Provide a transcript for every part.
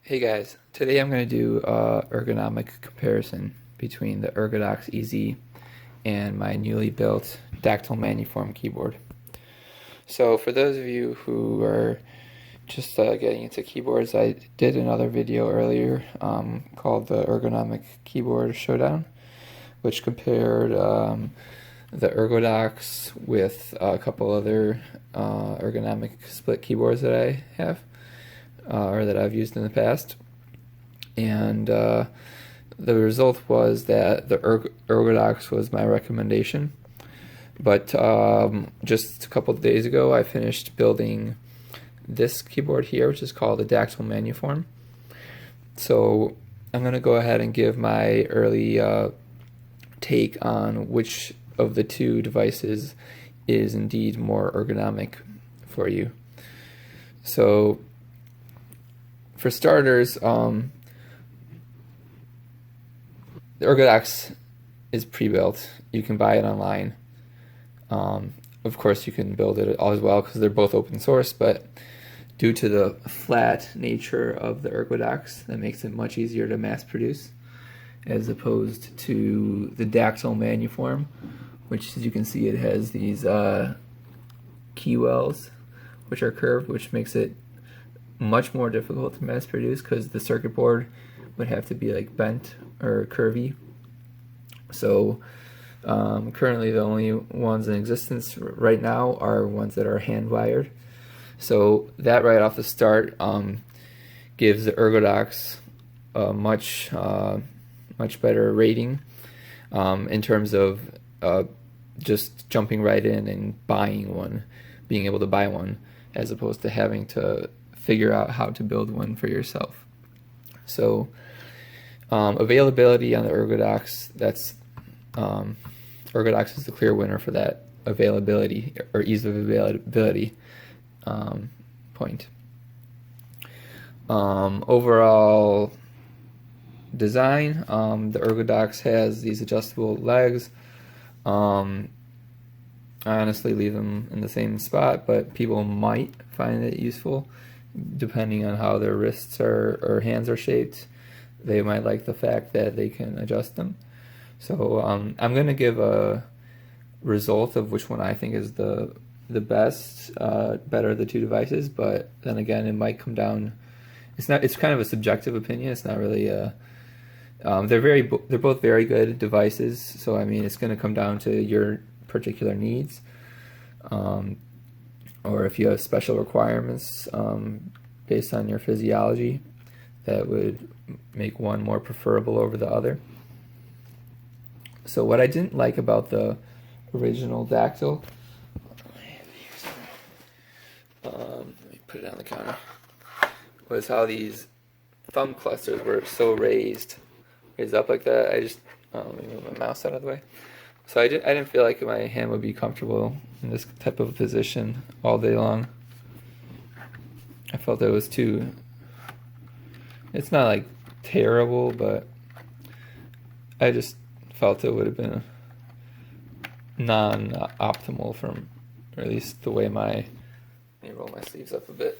Hey guys, today I'm going to do a ergonomic comparison between the Ergodox EZ and my newly built Dactyl Manuform keyboard. So for those of you who are just getting into keyboards, I did another video earlier called the Ergonomic Keyboard Showdown, which compared the Ergodox with a couple other ergonomic split keyboards that I have. Or that I've used in the past, and the result was that the Ergodox was my recommendation. But just a couple of days ago, I finished building this keyboard here, which is called the Dactyl Manuform. So I'm going to go ahead and give my early take on which of the two devices is indeed more ergonomic for you. So for starters, the Ergodox is pre-built. You can buy it online. Of course, you can build it as well because they're both open source, but due to the flat nature of the Ergodox, that makes it much easier to mass produce as opposed to the Dactyl Manuform, which, as you can see, it has these keywells, which are curved, which makes it much more difficult to mass produce because the circuit board would have to be like bent or curvy. So currently the only ones in existence right now are ones that are hand wired. So that right off the start gives the Ergodox a much better rating in terms of just jumping right in and buying one, being able to buy one, as opposed to having to figure out how to build one for yourself. So availability on the Ergodox, Ergodox is the clear winner for that availability or ease of availability point. Overall design, the Ergodox has these adjustable legs. I honestly leave them in the same spot, but people might find it useful depending on how their wrists or hands are shaped. They might like the fact that they can adjust them. So I'm going to give a result of which one I think is the best, better of the two devices, but then again, it might come down, it's kind of a subjective opinion. It's not really they're both very good devices, so I mean, it's going to come down to your particular needs. Or if you have special requirements based on your physiology, that would make one more preferable over the other. So what I didn't like about the original Dactyl, let me put it on the counter, was how these thumb clusters were so raised up like that. Let me move my mouse out of the way. So I didn't feel like my hand would be comfortable in this type of position all day long. I felt it was too, it's not like terrible, but I just felt it would have been non-optimal from, or at least the way let me roll my sleeves up a bit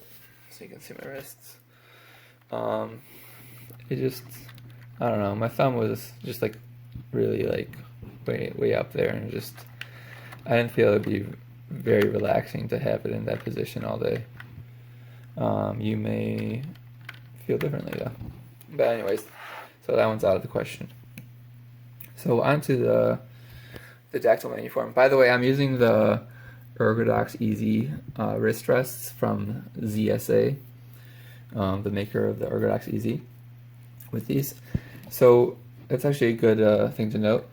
so you can see my wrists. It just, I don't know, my thumb was just like really like way up there, and just I didn't feel it'd be very relaxing to have it in that position all day. You may feel differently though. But anyways, so that one's out of the question. So on to the Dactyl Manuform. By the way, I'm using the Ergodox EZ wrist rests from ZSA, the maker of the Ergodox EZ, with these. So it's actually a good thing to note.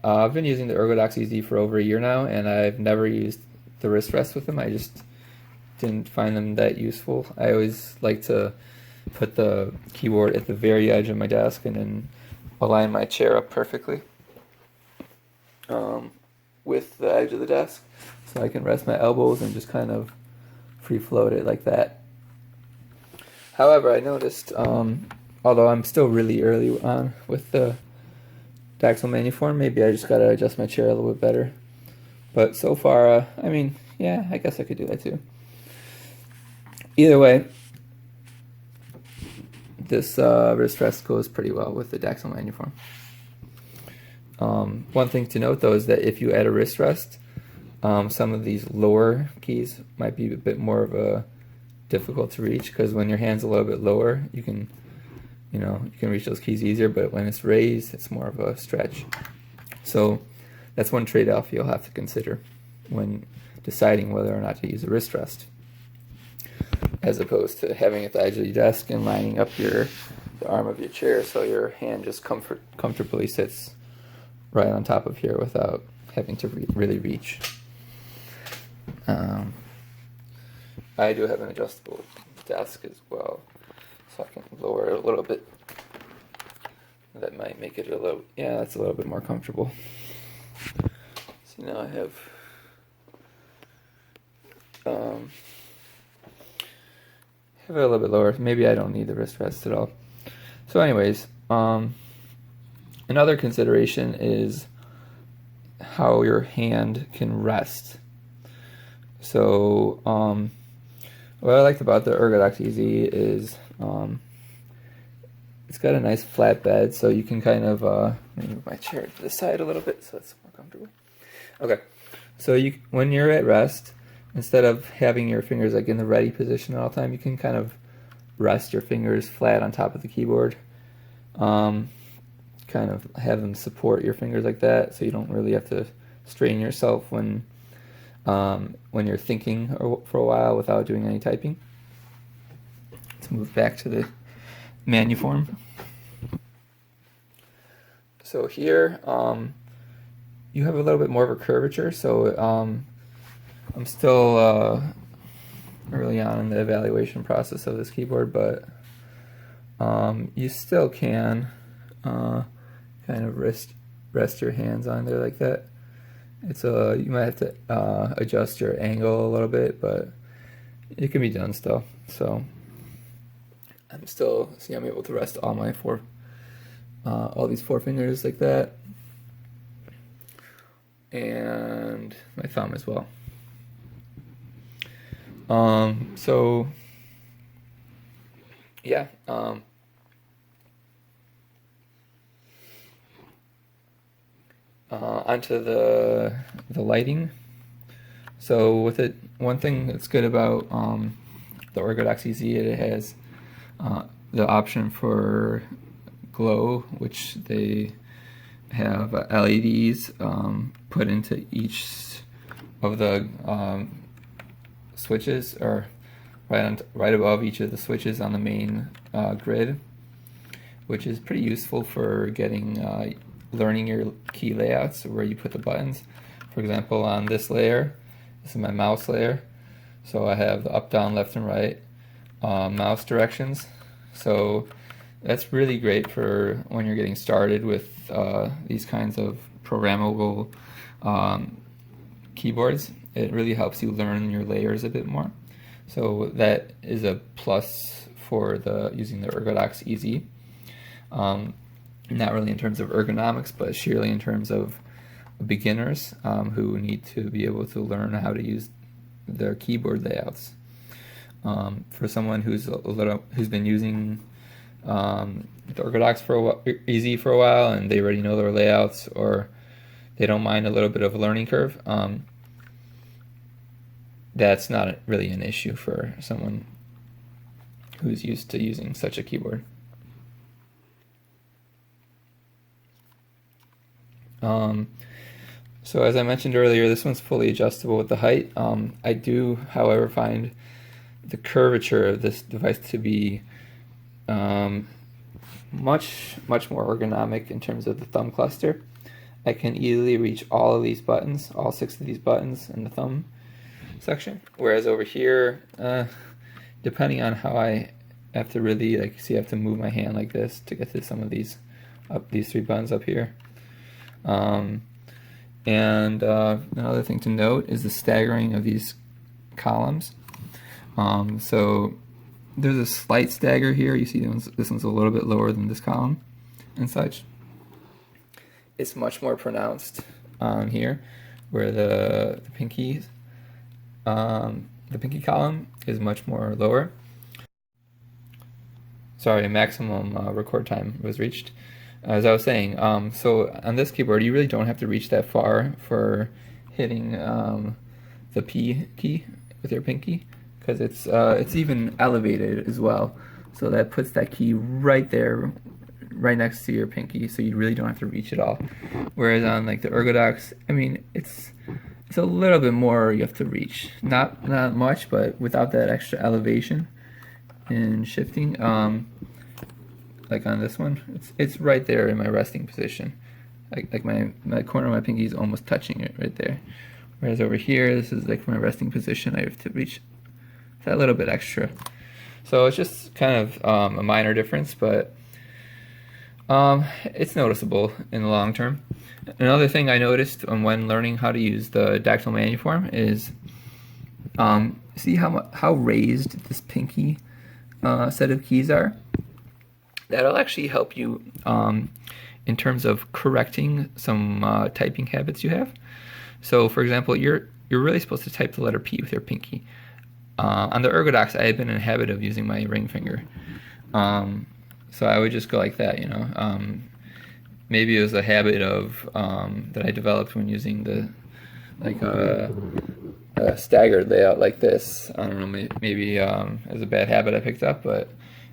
I've been using the Ergodox EZ for over a year now, and I've never used the wrist rests with them. I just didn't find them that useful. I always like to put the keyboard at the very edge of my desk and then align my chair up perfectly with the edge of the desk, so I can rest my elbows and just kind of free float it like that. However, I noticed, although I'm still really early on with the Dactyl Manuform, maybe I just gotta adjust my chair a little bit better. But so far, I mean, yeah, I guess I could do that too. Either way, this wrist rest goes pretty well with the Dactyl Manuform. One thing to note though is that if you add a wrist rest, some of these lower keys might be a bit more of a difficult to reach, because when your hand's a little bit lower, you can reach those keys easier, but when it's raised, it's more of a stretch. So that's one trade-off you'll have to consider when deciding whether or not to use a wrist rest, as opposed to having it at the edge of your desk and lining up the arm of your chair so your hand just comfortably sits right on top of here without having to really reach. I do have an adjustable desk as well, so I can lower it a little bit. That might make it that's a little bit more comfortable. So now I have it a little bit lower. Maybe I don't need the wrist rest at all. So anyways, another consideration is how your hand can rest. So what I liked about the Ergodox EZ is it's got a nice flat bed, so you can kind of let me move my chair to the side a little bit so it's more comfortable. Okay, so when you're at rest, instead of having your fingers like in the ready position all the time, you can kind of rest your fingers flat on top of the keyboard. Kind of have them support your fingers like that, so you don't really have to strain yourself when you're thinking for a while without doing any typing. Let's move back to the Manuform. So here you have a little bit more of a curvature, so I'm still early on in the evaluation process of this keyboard, but you still can kind of rest your hands on there like that. It's you might have to adjust your angle a little bit, but it can be done still. So I'm able to rest all my all these four fingers like that, and my thumb as well. So yeah, onto the lighting. So with it, one thing that's good about the Ergodox EZ, it has the option for glow, which they have LEDs put into each of the switches, or right above each of the switches on the main grid, which is pretty useful for getting learning your key layouts, where you put the buttons. For example, on this layer, this is my mouse layer, so I have the up, down, left, and right mouse directions. So that's really great for when you're getting started with these kinds of programmable keyboards. It really helps you learn your layers a bit more. So that is a plus for using the Ergodox EZ. Not really in terms of ergonomics, but sheerly in terms of beginners who need to be able to learn how to use their keyboard layouts. For someone who's been using the Ergodox EZ for a while, and they already know their layouts, or they don't mind a little bit of a learning curve, that's not really an issue for someone who's used to using such a keyboard. So as I mentioned earlier, this one's fully adjustable with the height. I do, however, find the curvature of this device to be much more ergonomic in terms of the thumb cluster. I can easily reach all of these buttons, all 6 of these buttons in the thumb section, whereas over here, depending on how I have to really, I have to move my hand like this to get to some of these 3 buttons up here. And another thing to note is the staggering of these columns. So there's a slight stagger here. You see this one's a little bit lower than this column and such. It's much more pronounced on here, where the pinky column is much more lower. sorry, maximum record time was reached. As I was saying, so on this keyboard, you really don't have to reach that far for hitting the P key with your pinky, because it's even elevated as well. So that puts that key right there, right next to your pinky, so you really don't have to reach it all. Whereas on like the Ergodox, I mean, it's a little bit more you have to reach. Not much, but without that extra elevation and shifting. Like on this one, it's right there in my resting position. Like my corner of my pinky is almost touching it right there. Whereas over here, this is like my resting position. I have to reach that little bit extra. So it's just kind of a minor difference, but it's noticeable in the long term. Another thing I noticed when learning how to use the Dactyl Manuform is see how raised this pinky set of keys are. That'll actually help you in terms of correcting some typing habits you have. So, for example, you're really supposed to type the letter P with your pinky. On the Ergodox, I had been in the habit of using my ring finger. So I would just go like that, you know. Maybe it was a habit of that I developed when using the a staggered layout like this. I don't know, maybe it was a bad habit I picked up, but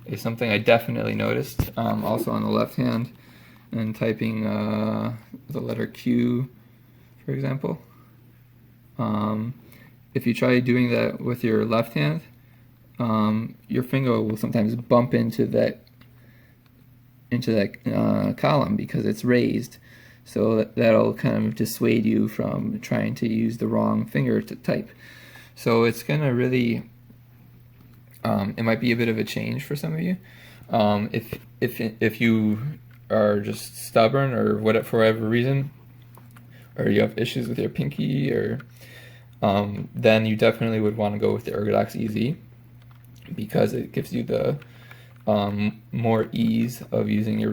it's something I definitely noticed. Also on the left hand, and typing the letter Q, for example. If you try doing that with your left hand, your finger will sometimes bump into that column because it's raised. So that'll kind of dissuade you from trying to use the wrong finger to type. So it's gonna really, it might be a bit of a change for some of you. If you are just stubborn or for whatever reason, or you have issues with your pinky, or then you definitely would want to go with the Ergodox EZ, because it gives you the more ease of using your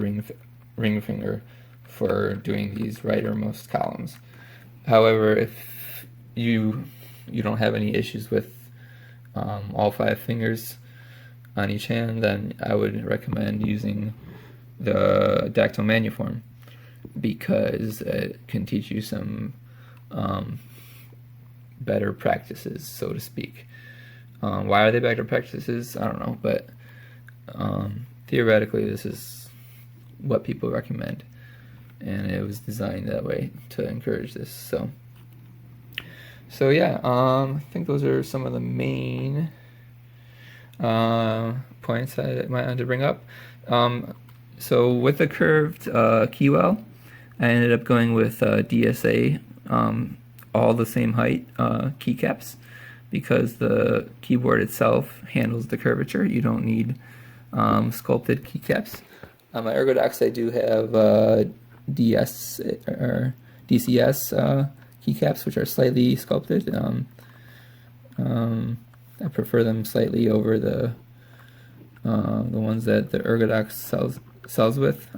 ring finger for doing these rightermost columns. However, if you don't have any issues with all 5 fingers on each hand, then I would recommend using the Dactyl Manuform, because it can teach you some better practices, so to speak. Why are they better practices? I don't know, but theoretically this is what people recommend, and it was designed that way to encourage this. So yeah, I think those are some of the main points I might want to bring up. So with the curved keywell, I ended up going with DSA, all the same height keycaps, because the keyboard itself handles the curvature. You don't need sculpted keycaps. On my Ergodox, I do have DCS keycaps, which are slightly sculpted. I prefer them slightly over the ones that the Ergodox sells with.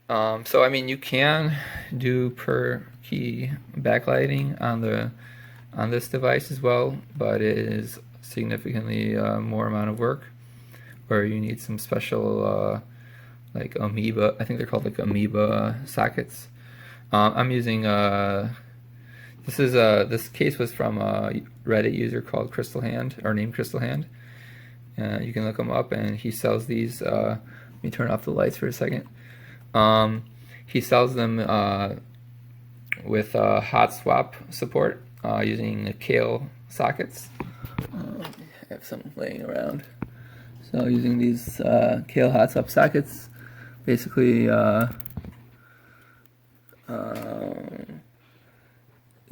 So I mean, you can do per key backlighting on this device as well, but it is significantly more amount of work, where you need some special like amoeba, I think they're called like amoeba sockets. I'm using this case was from a Reddit user called Crystal Hand, or named Crystal Hand. You can look him up, and he sells these. Let me turn off the lights for a second. He sells them with hot swap support using Kale sockets. I have some laying around. So using these Kale hot swap sockets, basically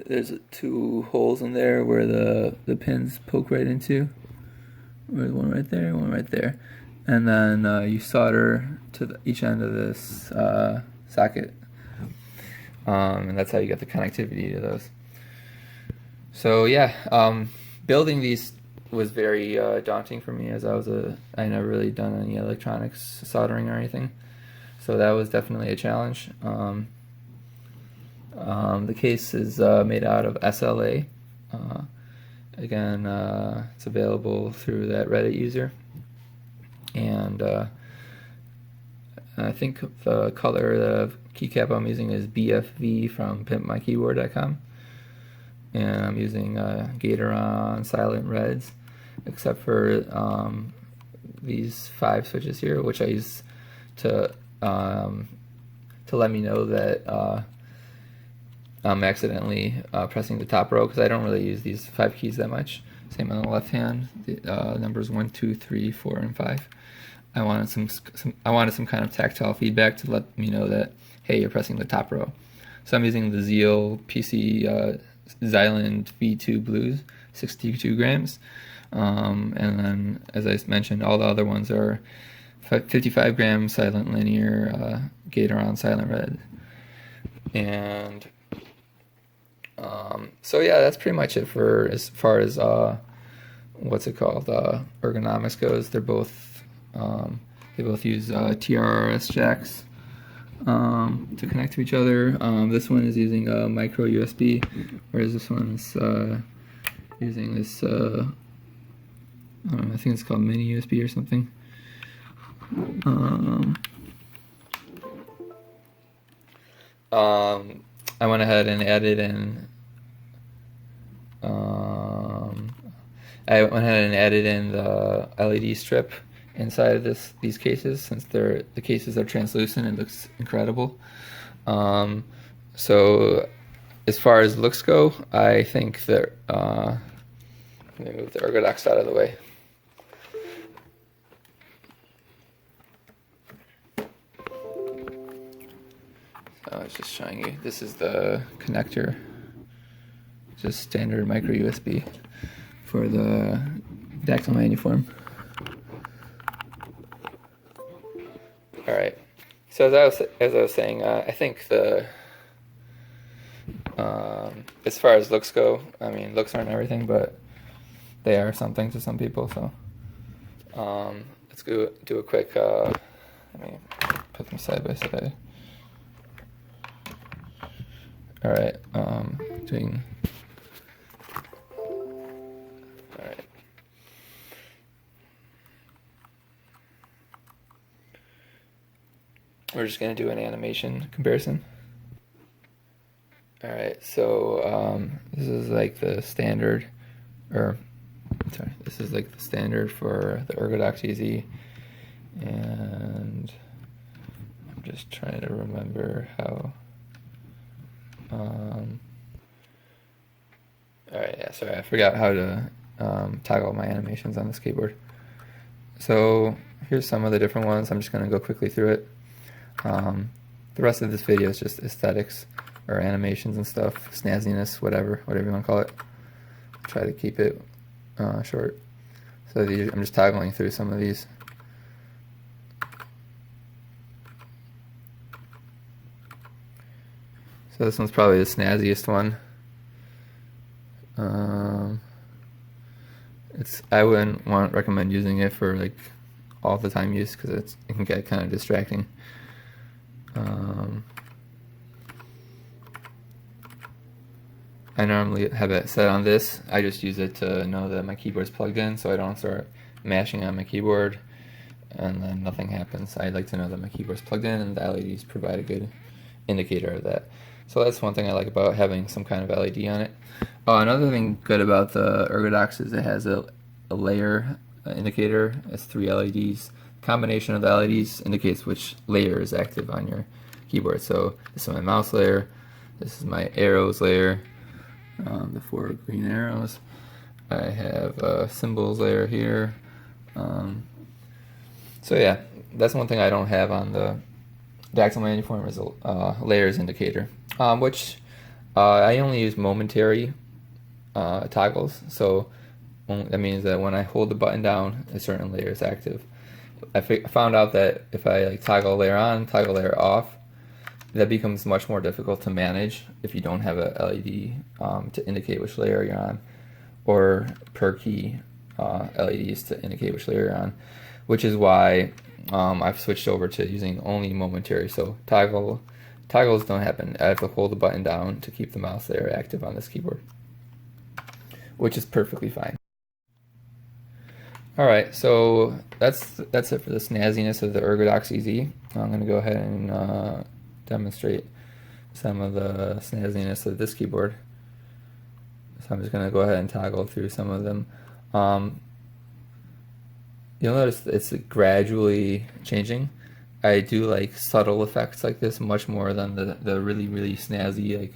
there's 2 holes in there where the pins poke right into. There's one right there, one right there. And then you solder to each end of this socket, and that's how you get the connectivity to those. So yeah, building these was very daunting for me, as I never really done any electronics soldering or anything. So that was definitely a challenge. The case is made out of SLA, Again, it's available through that Reddit user, and I think the color, the keycap I'm using is BFV from pimpmykeyboard.com, and I'm using Gatoron Silent Reds, except for these 5 switches here, which I use to let me know that I'm accidentally pressing the top row, because I don't really use these 5 keys that much. Same on the left hand, the numbers 1, 2, 3, 4, and 5. I wanted some kind of tactile feedback to let me know that, hey, you're pressing the top row. So I'm using the Zeal PC Xyland V2 Blues, 62 grams. And then, as I mentioned, all the other ones are 55 gram silent linear Gatoron Silent Red. And so yeah, that's pretty much it for as far as what's it called, Ergonomics goes. They both use TRRS jacks to connect to each other. This one is using a micro USB, whereas this one is using this I think it's called mini USB or something. I went ahead and added in the LED strip inside of these cases, since the cases are translucent. It looks incredible. So as far as looks go, I think that let me move the Ergodox out of the way. So I was just showing you, this is the connector, just standard micro USB for the Dactyl Manuform. All right. So as I was saying, I think as far as looks go, I mean, looks aren't everything, but they are something to some people. So let's go do a quick. Let me put them side by side. All right. Doing. All right. We're just going to do an animation comparison. Alright, so this is like the standard, this is like the standard for the Ergodox EZ, and I'm just trying to remember how, alright, yeah, sorry, I forgot how to toggle my animations on this keyboard. So here's some of the different ones. I'm just going to go quickly through it. The rest of this video is just aesthetics or animations and stuff, snazziness, whatever you want to call it. Try to keep it short. So I'm just toggling through some of these. So this one's probably the snazziest one. I wouldn't recommend using it for like all the time use, because it can get kind of distracting. I normally have it set on this. I just use it to know that my keyboard's plugged in, so I don't start mashing on my keyboard and then nothing happens. I like to know that my keyboard's plugged in, and the LEDs provide a good indicator of that. So that's one thing I like about having some kind of LED on it. Oh, another thing good about the Ergodox is it has a layer indicator. It's 3 LEDs. Combination of the LEDs indicates which layer is active on your keyboard. So this is my mouse layer, this is my arrows layer, the 4 green arrows. I have a symbols layer here. So yeah, that's one thing I don't have on the Dactyl Manuform is a layers indicator, which I only use momentary toggles. So that means that when I hold the button down, a certain layer is active. I found out that if I like toggle layer on, toggle layer off, that becomes much more difficult to manage if you don't have a LED to indicate which layer you're on, or per key LEDs to indicate which layer you're on, which is why I've switched over to using only momentary. So toggles don't happen. I have to hold the button down to keep the mouse layer active on this keyboard. which is perfectly fine. All right, so that's it for the snazziness of the Ergodox EZ. I'm going to go ahead and demonstrate some of the snazziness of this keyboard. So I'm just going to go ahead and toggle through some of them. You'll notice it's gradually changing. I do like subtle effects like this much more than the really, really snazzy, like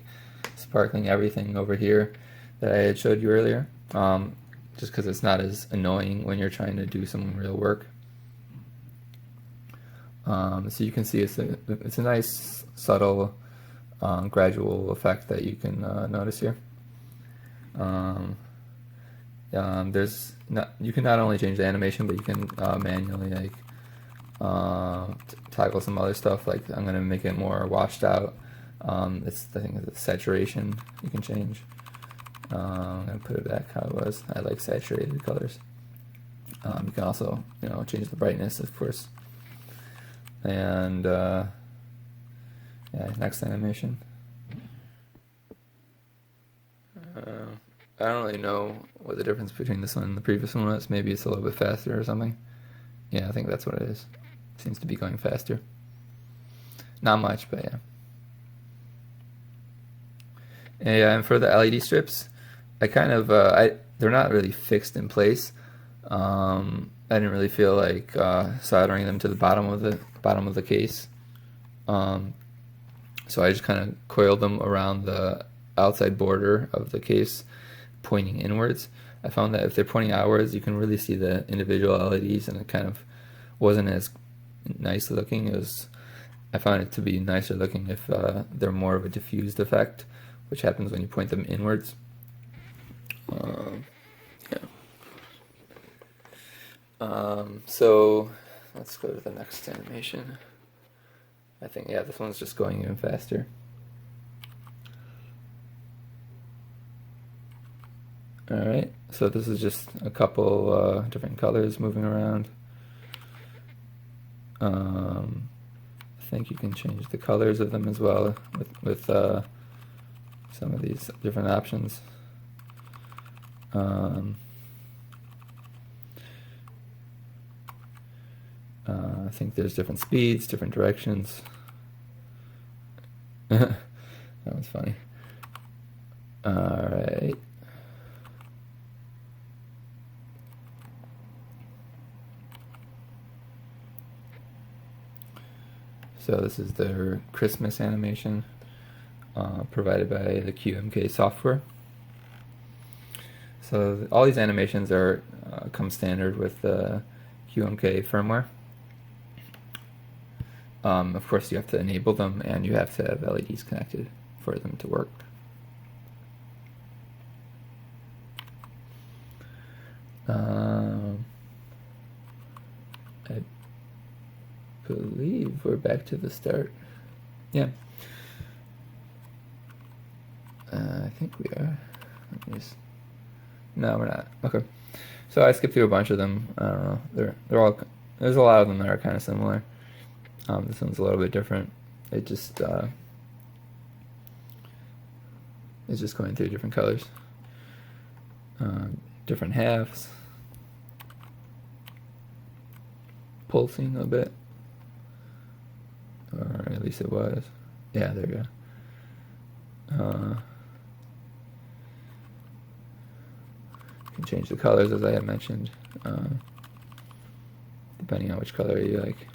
sparkling everything over here that I had showed you earlier. Just because it's not as annoying when you're trying to do some real work. So you can see it's a nice, subtle, gradual effect that you can notice here. You can not only change the animation, but you can manually like toggle some other stuff. Like I'm gonna make it more washed out. I think the saturation you can change. I'm gonna put it back how it was. I like saturated colors. You can also, change the brightness, of course. And yeah, next animation. I don't really know what the difference between this one and the previous one was. Maybe it's a little bit faster or something. Yeah, I think that's what it is. Seems to be going faster. Not much, but yeah. And for the LED strips, I kind of they're not really fixed in place. I didn't really feel like soldering them to the bottom of the case. So I just kind of coiled them around the outside border of the case, pointing inwards. I found that if they're pointing outwards, you can really see the individual LEDs, and it kind of wasn't as nice looking. I found it to be nicer looking if they're more of a diffused effect, which happens when you point them inwards. So let's go to the next animation. I think, yeah, this one's just going even faster. Alright, so this is just a couple different colors moving around. I think you can change the colors of them as well with some of these different options. I think there's different speeds, different directions. That was funny. Alright. So this is their Christmas animation provided by the QMK software. So all these animations are come standard with the QMK firmware. Of course, you have to enable them, and you have to have LEDs connected for them to work. I believe we're back to the start. Yeah. I think we are. No, we're not. Okay. So I skipped through a bunch of them. I don't know. They're all. There's a lot of them that are kind of similar. This one's a little bit different. It's just going through different colors, different halves, pulsing a bit, or at least it was. Yeah, there you go. You can change the colors, as I had mentioned, depending on which color you like.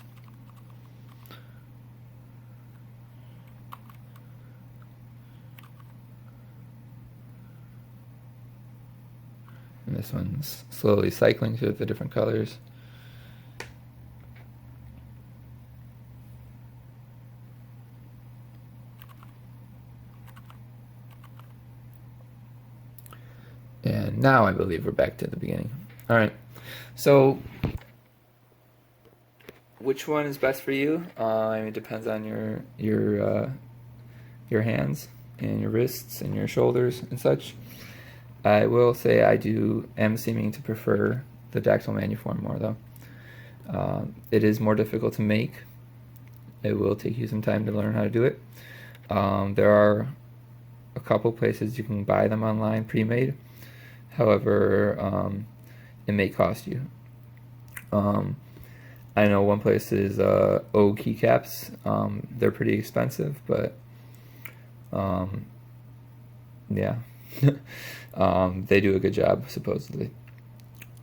And this one's slowly cycling through the different colors. And now I believe we're back to the beginning. All right. So which one is best for you? It depends on your hands and your wrists and your shoulders and such. I will say I am seeming to prefer the Dactyl Manuform more, though. It is more difficult to make. It will take you some time to learn how to do it. There are a couple places you can buy them online pre-made. However, it may cost you. I know one place is O keycaps. They're pretty expensive, but yeah, they do a good job supposedly.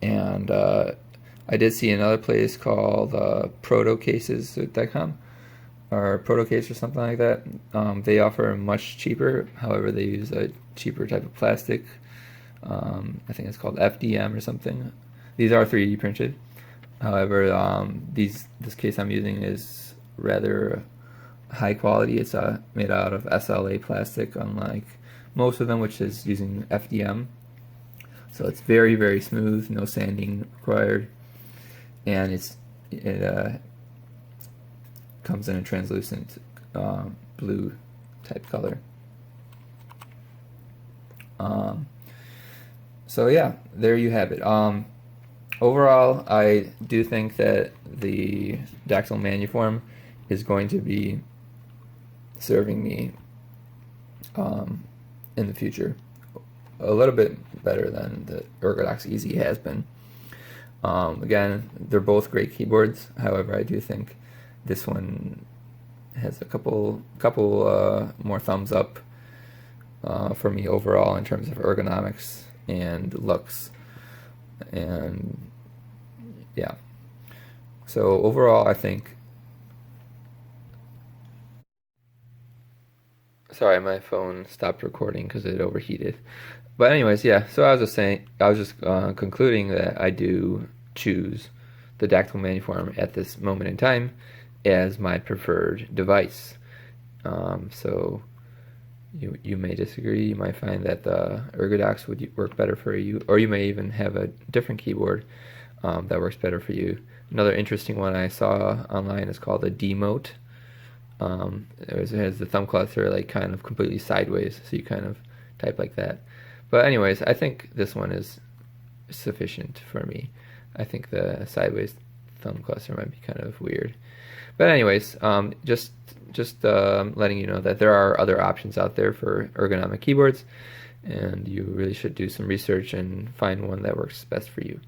And I did see another place called protocases.com or protocase or something like that. They offer much cheaper. However, they use a cheaper type of plastic. I think it's called FDM or something. These are 3D printed. However, this case I'm using is rather high quality. It's made out of SLA plastic, unlike most of them, which is using FDM. So it's very, very smooth, no sanding required, and it comes in a translucent blue type color. So yeah, there you have it. Overall, I do think that the Dactyl Manuform is going to be serving me in the future a little bit better than the Ergodox EZ has been. Again, they're both great keyboards. However, I do think this one has a couple more thumbs up for me overall in terms of ergonomics and looks. And yeah, so overall I think, sorry, my phone stopped recording because it overheated. But anyways, yeah, so I was just concluding that I do choose the Dactyl Manuform at this moment in time as my preferred device. So you may disagree. You might find that the Ergodox would work better for you, or you may even have a different keyboard that works better for you. Another interesting one I saw online is called a demote. It has the thumb cluster like kind of completely sideways, so you kind of type like that. But anyways, I think this one is sufficient for me. I think the sideways thumb cluster might be kind of weird. But anyways, just letting you know that there are other options out there for ergonomic keyboards, and you really should do some research and find one that works best for you.